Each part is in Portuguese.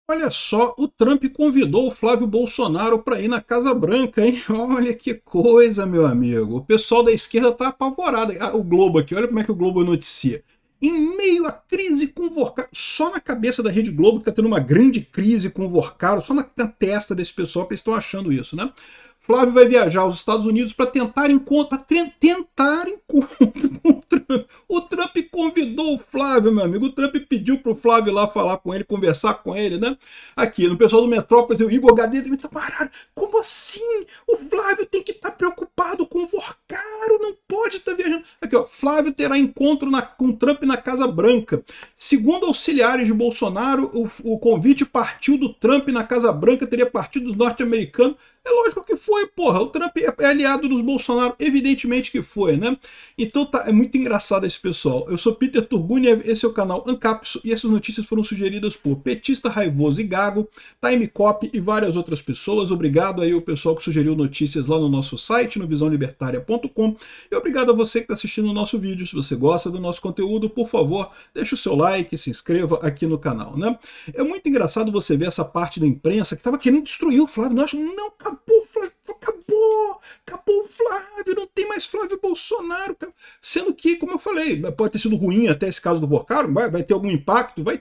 Olha só, o Trump convidou o Flávio Bolsonaro para ir na Casa Branca, hein? Olha que coisa, meu amigo. O pessoal da esquerda tá apavorado. Ah, o Globo aqui, olha como é que o Globo noticia. Em meio à crise com o Vorcaro, só na cabeça da Rede Globo que está tendo uma grande crise com o Vorcaro, só na testa desse pessoal que eles estão achando isso, né? Flávio vai viajar aos Estados Unidos para tentar encontro, tentar encontro com o Trump. O Trump convidou o Flávio, meu amigo. O Trump pediu para o Flávio lá falar com ele, conversar com ele, né? Aqui, no pessoal do Metrópolis, o Igor HD também tá parado. Como assim? O Flávio tem que estar preocupado com o Vorcaro, não pode estar viajando. Aqui, ó, Flávio terá encontro com Trump na Casa Branca. Segundo auxiliares de Bolsonaro, o convite partiu do Trump na Casa Branca, teria partido dos norte-americanos. É lógico que foi, porra. O Trump é aliado dos Bolsonaro, evidentemente que foi, né? Então tá, é muito engraçado esse pessoal. Eu sou Peter Turguni, esse é o canal Ancapso e essas notícias foram sugeridas por Petista Raivoso e Gago, Timecop e várias outras pessoas. Obrigado aí ao pessoal que sugeriu notícias lá no nosso site, no visãolibertaria.com. E obrigado a você que está assistindo o nosso vídeo. Se você gosta do nosso conteúdo, por favor, deixe o seu like, se inscreva aqui no canal, né? É muito engraçado você ver essa parte da imprensa que estava querendo destruir o Flávio. Não, acabou, Flávio, acabou o Flávio, não tem mais Flávio Bolsonaro, sendo que, como eu falei, pode ter sido ruim até esse caso do Vorcaro, vai ter algum impacto, mas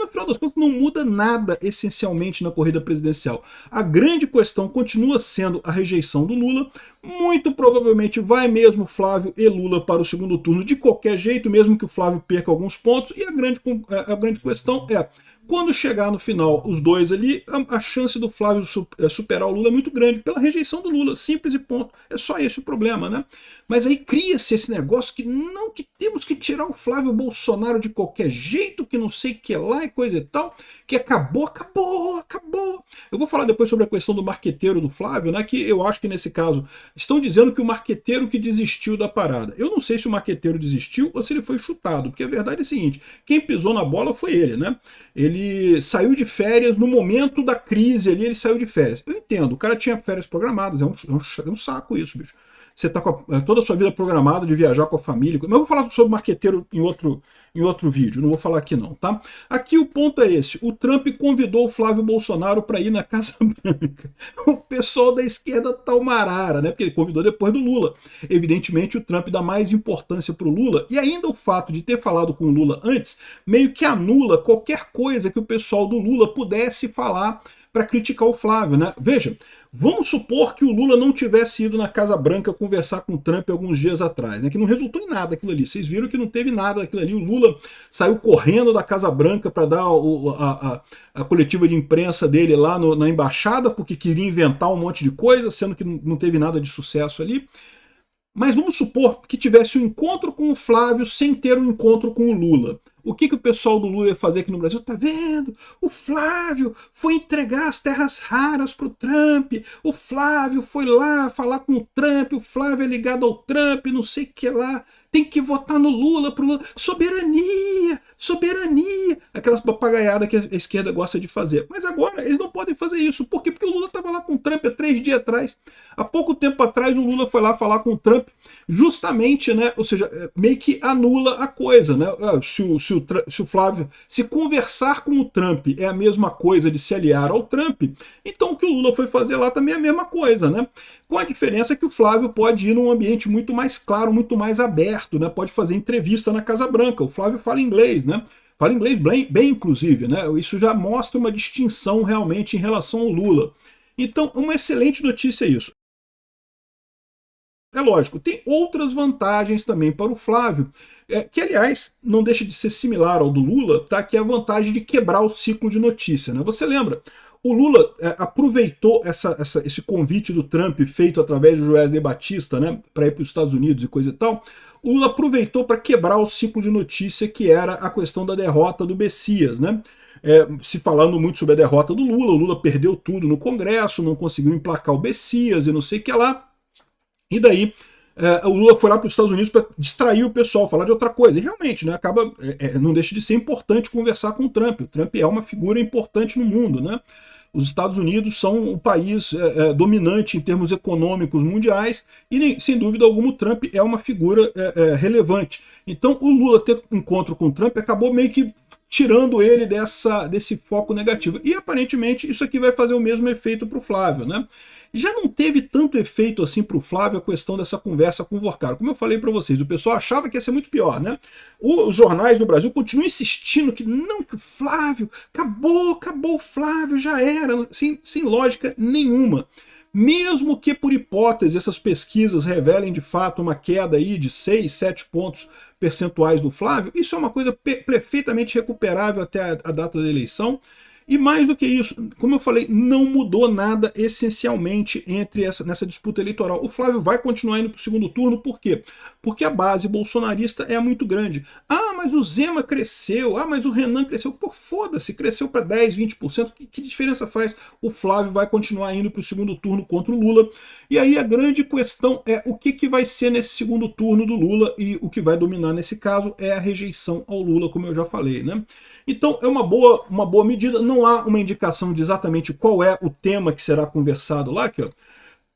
no final das contas não muda nada essencialmente na corrida presidencial. A grande questão continua sendo a rejeição do Lula. Muito provavelmente vai mesmo Flávio e Lula para o segundo turno de qualquer jeito, mesmo que o Flávio perca alguns pontos, e a grande questão é: quando chegar no final os dois ali, a chance do Flávio superar o Lula é muito grande, pela rejeição do Lula, simples e ponto. É só esse o problema, né? Mas aí cria-se esse negócio que temos que tirar o Flávio Bolsonaro de qualquer jeito, que não sei o que lá e coisa e tal, que acabou. Eu vou falar depois sobre a questão do marqueteiro do Flávio, né? Que eu acho que nesse caso estão dizendo que o marqueteiro que desistiu da parada. Eu não sei se o marqueteiro desistiu ou se ele foi chutado, porque a verdade é a seguinte: quem pisou na bola foi ele, né? Ele saiu de férias no momento da crise ali, ele saiu de férias. Eu entendo, o cara tinha férias programadas, é um saco isso, bicho. Você está com toda a sua vida programada de viajar com a família. Mas eu vou falar sobre marqueteiro em outro vídeo, não vou falar aqui não, tá? Aqui o ponto é esse: o Trump convidou o Flávio Bolsonaro para ir na Casa Branca. O pessoal da esquerda tá o marara, né? Porque ele convidou depois do Lula. Evidentemente o Trump dá mais importância para o Lula, e ainda o fato de ter falado com o Lula antes meio que anula qualquer coisa que o pessoal do Lula pudesse falar para criticar o Flávio, né? Veja, vamos supor que o Lula não tivesse ido na Casa Branca conversar com o Trump alguns dias atrás, né? Que não resultou em nada aquilo ali. Vocês viram que não teve nada daquilo ali. O Lula saiu correndo da Casa Branca para dar a coletiva de imprensa dele lá na embaixada, porque queria inventar um monte de coisa, sendo que não teve nada de sucesso ali. Mas vamos supor que tivesse um encontro com o Flávio sem ter um encontro com o Lula. O que o pessoal do Lula ia fazer aqui no Brasil? Tá vendo? O Flávio foi entregar as terras raras pro Trump. O Flávio foi lá falar com o Trump. O Flávio é ligado ao Trump, não sei o que lá. Tem que votar no Lula pro Lula. Soberania! Soberania! Aquelas papagaiadas que a esquerda gosta de fazer. Mas agora eles não podem fazer isso. Por quê? Porque o Lula estava lá com o Trump há 3 dias atrás. Há pouco tempo atrás o Lula foi lá falar com o Trump, justamente, né? Ou seja, meio que anula a coisa, né? Se o Flávio, se conversar com o Trump é a mesma coisa de se aliar ao Trump, então o que o Lula foi fazer lá também é a mesma coisa, né? Com a diferença que o Flávio pode ir num ambiente muito mais claro, muito mais aberto, né? Pode fazer entrevista na Casa Branca. O Flávio fala inglês, né? Fala inglês bem, inclusive, né? Isso já mostra uma distinção realmente em relação ao Lula. Então, uma excelente notícia é isso. É lógico, tem outras vantagens também para o Flávio, que aliás não deixa de ser similar ao do Lula, tá? Que é a vantagem de quebrar o ciclo de notícia, né? Você lembra? O Lula aproveitou esse convite do Trump feito através do Wesley Batista, né, para ir para os Estados Unidos e coisa e tal. O Lula aproveitou para quebrar o ciclo de notícia que era a questão da derrota do Messias, né? Se falando muito sobre a derrota do Lula, o Lula perdeu tudo no Congresso, não conseguiu emplacar o Messias e não sei o que lá. E daí o Lula foi lá para os Estados Unidos para distrair o pessoal, falar de outra coisa. E realmente, né, não deixa de ser importante conversar com o Trump. O Trump é uma figura importante no mundo, né? Os Estados Unidos são o país dominante em termos econômicos mundiais e, sem dúvida alguma, o Trump é uma figura relevante. Então, o Lula ter encontro com o Trump acabou meio que tirando ele desse foco negativo. E aparentemente isso aqui vai fazer o mesmo efeito para o Flávio, né? Já não teve tanto efeito assim para o Flávio a questão dessa conversa com o Vorcaro. Como eu falei para vocês, o pessoal achava que ia ser muito pior, né? Os jornais no Brasil continuam insistindo que não, que o Flávio, acabou o Flávio, já era, sem lógica nenhuma. Mesmo que por hipótese essas pesquisas revelem de fato uma queda aí de 6, 7 pontos percentuais do Flávio, isso é uma coisa perfeitamente recuperável até a data da eleição. E mais do que isso, como eu falei, não mudou nada essencialmente nessa disputa eleitoral. O Flávio vai continuar indo para o segundo turno, por quê? Porque a base bolsonarista é muito grande. Ah, mas o Zema cresceu, ah, mas o Renan cresceu. Pô, foda-se, cresceu para 10, 20%, que diferença faz? O Flávio vai continuar indo para o segundo turno contra o Lula. E aí a grande questão é o que vai ser nesse segundo turno do Lula, e o que vai dominar nesse caso é a rejeição ao Lula, como eu já falei, né? Então é uma boa medida, não há uma indicação de exatamente qual é o tema que será conversado lá. Aqui, ó.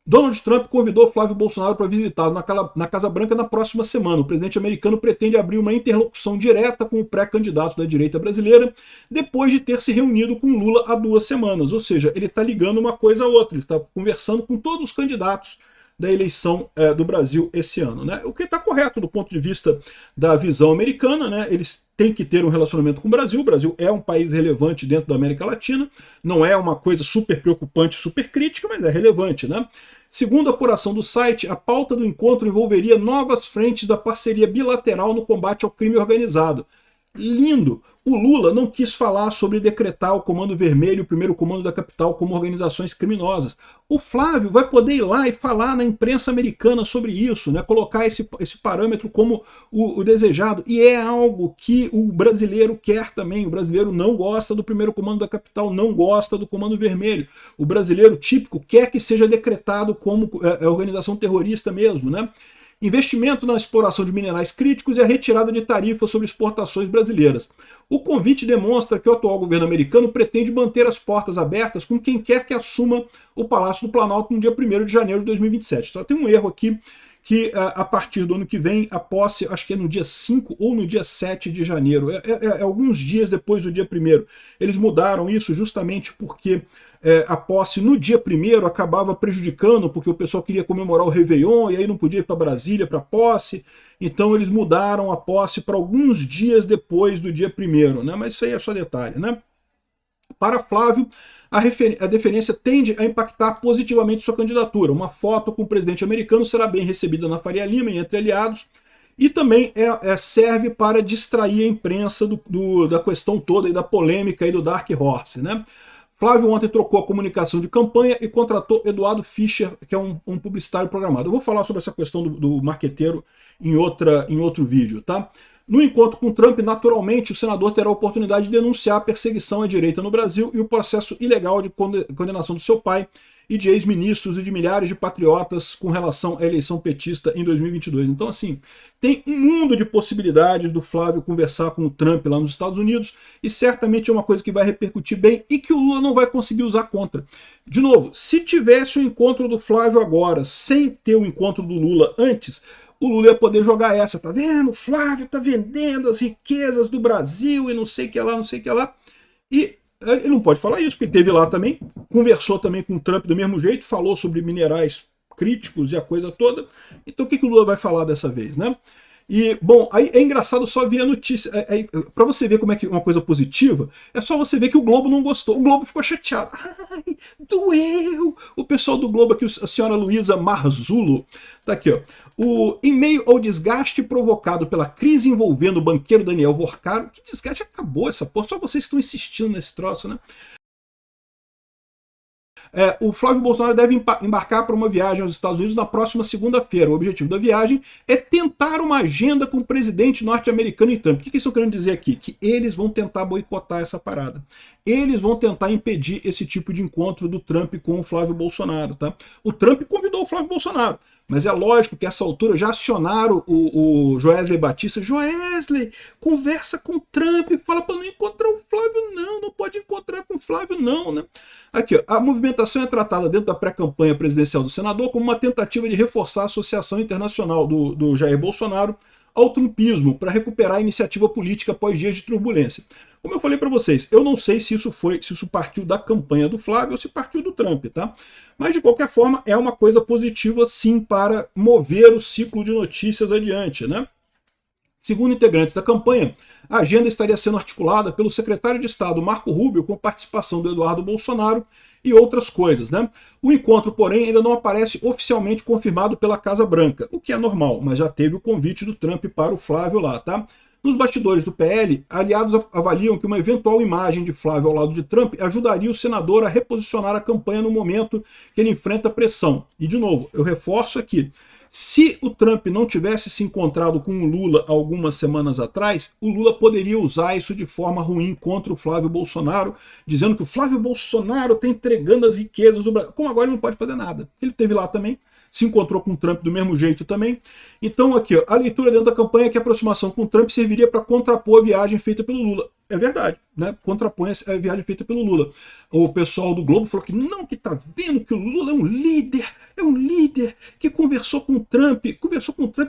Donald Trump convidou Flávio Bolsonaro para visitá-lo na Casa Branca na próxima semana. O presidente americano pretende abrir uma interlocução direta com o pré-candidato da direita brasileira, depois de ter se reunido com Lula há 2 semanas. Ou seja, ele está ligando uma coisa a outra, ele está conversando com todos os candidatos da eleição do Brasil esse ano, né? O que está correto do ponto de vista da visão americana, né? Eles têm que ter um relacionamento com o Brasil é um país relevante dentro da América Latina, não é uma coisa super preocupante, super crítica, mas é relevante, né? Segundo a apuração do site, a pauta do encontro envolveria novas frentes da parceria bilateral no combate ao crime organizado. Lindo! O Lula não quis falar sobre decretar o Comando Vermelho e o Primeiro Comando da Capital como organizações criminosas. O Flávio vai poder ir lá e falar na imprensa americana sobre isso, né? Colocar esse parâmetro como o desejado. E é algo que o brasileiro quer também. O brasileiro não gosta do Primeiro Comando da Capital, não gosta do Comando Vermelho. O brasileiro típico quer que seja decretado como organização terrorista mesmo, né? Investimento na exploração de minerais críticos e a retirada de tarifas sobre exportações brasileiras. O convite demonstra que o atual governo americano pretende manter as portas abertas com quem quer que assuma o Palácio do Planalto no dia 1º de janeiro de 2027. Então tem um erro aqui, que a partir do ano que vem, a posse, acho que é no dia 5 ou no dia 7 de janeiro, alguns dias depois do dia 1º. Eles mudaram isso justamente porque a posse no dia 1º acabava prejudicando, porque o pessoal queria comemorar o Réveillon e aí não podia ir para Brasília para posse. Então eles mudaram a posse para alguns dias depois do dia 1º, né? Mas isso aí é só detalhe, né? Para Flávio, a deferência tende a impactar positivamente sua candidatura. Uma foto com o presidente americano será bem recebida na Faria Lima e entre aliados, e também serve para distrair a imprensa da questão toda e da polêmica aí do Dark Horse, né? Flávio ontem trocou a comunicação de campanha e contratou Eduardo Fischer, que é um publicitário programado. Eu vou falar sobre essa questão do marqueteiro em outro vídeo, tá? No encontro com Trump, naturalmente, o senador terá a oportunidade de denunciar a perseguição à direita no Brasil e o processo ilegal de condenação do seu pai e de ex-ministros e de milhares de patriotas com relação à eleição petista em 2022. Então, assim, tem um mundo de possibilidades do Flávio conversar com o Trump lá nos Estados Unidos, e certamente é uma coisa que vai repercutir bem e que o Lula não vai conseguir usar contra. De novo, se tivesse o encontro do Flávio agora, sem ter o encontro do Lula antes, o Lula ia poder jogar essa, tá vendo? O Flávio tá vendendo as riquezas do Brasil e não sei o que lá, não sei o que lá. E ele não pode falar isso, porque ele esteve lá também, conversou também com o Trump do mesmo jeito, falou sobre minerais críticos e a coisa toda. Então o que o Lula vai falar dessa vez, né? E, bom, aí é engraçado só ver a notícia. Para você ver como é que uma coisa positiva, é só você ver que o Globo não gostou. O Globo ficou chateado. Ai, doeu! O pessoal do Globo aqui, a senhora Luísa Marzullo, tá aqui, ó. Em meio ao desgaste provocado pela crise envolvendo o banqueiro Daniel Vorcaro, que desgaste, acabou essa porra, só vocês estão insistindo nesse troço, né? O Flávio Bolsonaro deve embarcar para uma viagem aos Estados Unidos na próxima segunda-feira. O objetivo da viagem é tentar uma agenda com o presidente norte-americano em Trump. O que eles estão querendo dizer aqui? Que eles vão tentar boicotar essa parada. Eles vão tentar impedir esse tipo de encontro do Trump com o Flávio Bolsonaro, tá? O Trump convidou o Flávio Bolsonaro, mas é lógico que a essa altura já acionaram o Joesley Batista. Joesley, conversa com o Trump, fala para não encontrar o Flávio não pode encontrar com o Flávio não, né? Aqui, ó, a movimentação é tratada dentro da pré-campanha presidencial do senador como uma tentativa de reforçar a associação internacional do Jair Bolsonaro ao trumpismo para recuperar a iniciativa política após dias de turbulência. Como eu falei para vocês, eu não sei se isso partiu da campanha do Flávio ou se partiu do Trump, tá? Mas de qualquer forma é uma coisa positiva sim para mover o ciclo de notícias adiante, né? Segundo integrantes da campanha, a agenda estaria sendo articulada pelo secretário de Estado Marco Rubio com participação do Eduardo Bolsonaro e outras coisas, né? O encontro, porém, ainda não aparece oficialmente confirmado pela Casa Branca, o que é normal, mas já teve o convite do Trump para o Flávio lá, tá? Nos bastidores do PL, aliados avaliam que uma eventual imagem de Flávio ao lado de Trump ajudaria o senador a reposicionar a campanha no momento que ele enfrenta pressão. E, de novo, eu reforço aqui, se o Trump não tivesse se encontrado com o Lula algumas semanas atrás, o Lula poderia usar isso de forma ruim contra o Flávio Bolsonaro, dizendo que o Flávio Bolsonaro está entregando as riquezas do Brasil. Como agora ele não pode fazer nada. Ele esteve lá também, se encontrou com o Trump do mesmo jeito também. Então aqui, ó, a leitura dentro da campanha é que a aproximação com o Trump serviria para contrapor a viagem feita pelo Lula. É verdade, né? Contrapõe a viagem feita pelo Lula. O pessoal do Globo falou que não, que tá vendo que o Lula é um líder que conversou com o Trump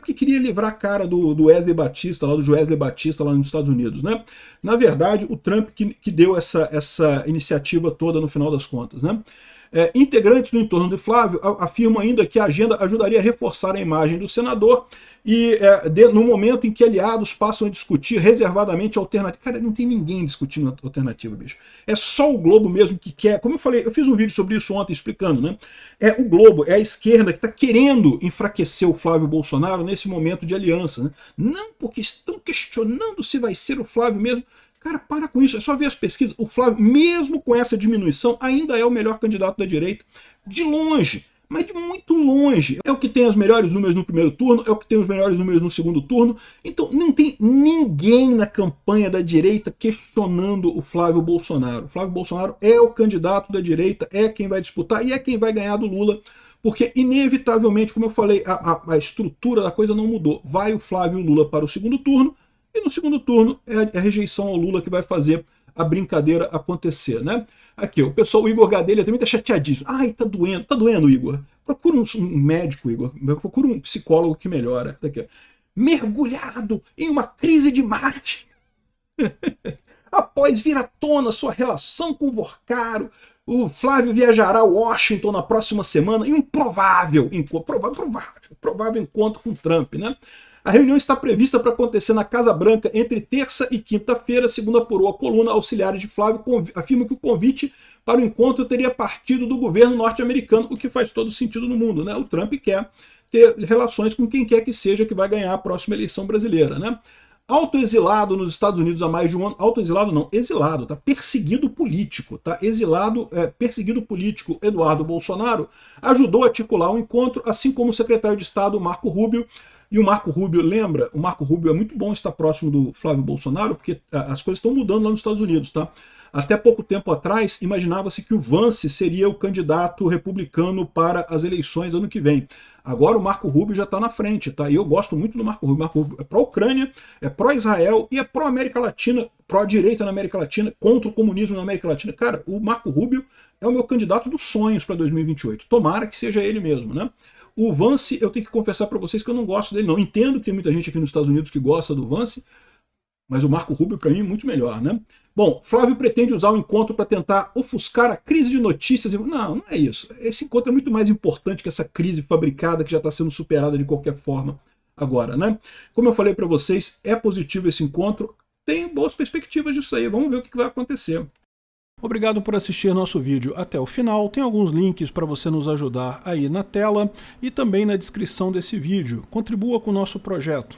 que queria livrar a cara do Wesley Batista, lá do Joesley Batista, lá nos Estados Unidos, né? Na verdade, o Trump que deu essa iniciativa toda no final das contas, né? Integrantes do entorno de Flávio afirmam ainda que a agenda ajudaria a reforçar a imagem do senador e no momento em que aliados passam a discutir reservadamente a alternativa. Cara, não tem ninguém discutindo a alternativa, bicho. É só o Globo mesmo que quer. Como eu falei, eu fiz um vídeo sobre isso ontem explicando, né? É o Globo, é a esquerda que está querendo enfraquecer o Flávio Bolsonaro nesse momento de aliança, né? Não porque estão questionando se vai ser o Flávio mesmo. Cara, para com isso, é só ver as pesquisas. O Flávio, mesmo com essa diminuição, ainda é o melhor candidato da direita, de longe, mas de muito longe. É o que tem os melhores números no primeiro turno, é o que tem os melhores números no segundo turno. Então não tem ninguém na campanha da direita questionando o Flávio Bolsonaro. O Flávio Bolsonaro é o candidato da direita, é quem vai disputar e é quem vai ganhar do Lula, porque inevitavelmente, como eu falei, a estrutura da coisa não mudou. Vai o Flávio e o Lula para o segundo turno, e no segundo turno é a rejeição ao Lula que vai fazer a brincadeira acontecer, né? Aqui, o pessoal, o Igor Gadelha também tá chateadíssimo. Ai, tá doendo, Igor. Procura um médico, Igor. Procura um psicólogo que melhora. Aqui, mergulhado em uma crise de Marte. Após vir à tona sua relação com o Vorcaro, o Flávio viajará a Washington na próxima semana em um provável encontro com Trump, né? A reunião está prevista para acontecer na Casa Branca entre terça e quinta-feira, segundo apurou a coluna. Auxiliares de Flávio afirmam que o convite para o encontro teria partido do governo norte-americano, o que faz todo sentido no mundo, né? O Trump quer ter relações com quem quer que seja que vai ganhar a próxima eleição brasileira, né? Autoexilado nos Estados Unidos há mais de um ano, autoexilado não, exilado, tá? Perseguido político, tá? Exilado, perseguido político Eduardo Bolsonaro ajudou a articular o encontro, assim como o secretário de Estado Marco Rubio. E o Marco Rubio, lembra? O Marco Rubio é muito bom estar próximo do Flávio Bolsonaro, porque as coisas estão mudando lá nos Estados Unidos, tá? Até pouco tempo atrás, imaginava-se que o Vance seria o candidato republicano para as eleições ano que vem. Agora o Marco Rubio já está na frente, tá? E eu gosto muito do Marco Rubio. O Marco Rubio é pró-Ucrânia, é pró-Israel e é pró-América Latina, pró-direita na América Latina, contra o comunismo na América Latina. Cara, o Marco Rubio é o meu candidato dos sonhos para 2028. Tomara que seja ele mesmo, né? O Vance, eu tenho que confessar para vocês que eu não gosto dele, não. Entendo que tem muita gente aqui nos Estados Unidos que gosta do Vance, mas o Marco Rubio, para mim, é muito melhor, né? Bom, Flávio pretende usar o encontro para tentar ofuscar a crise de notícias. Não é isso. Esse encontro é muito mais importante que essa crise fabricada que já está sendo superada de qualquer forma agora, né? Como eu falei para vocês, é positivo esse encontro. Tem boas perspectivas disso aí. Vamos ver o que vai acontecer. Obrigado por assistir nosso vídeo até o final. Tem alguns links para você nos ajudar aí na tela e também na descrição desse vídeo. Contribua com o nosso projeto.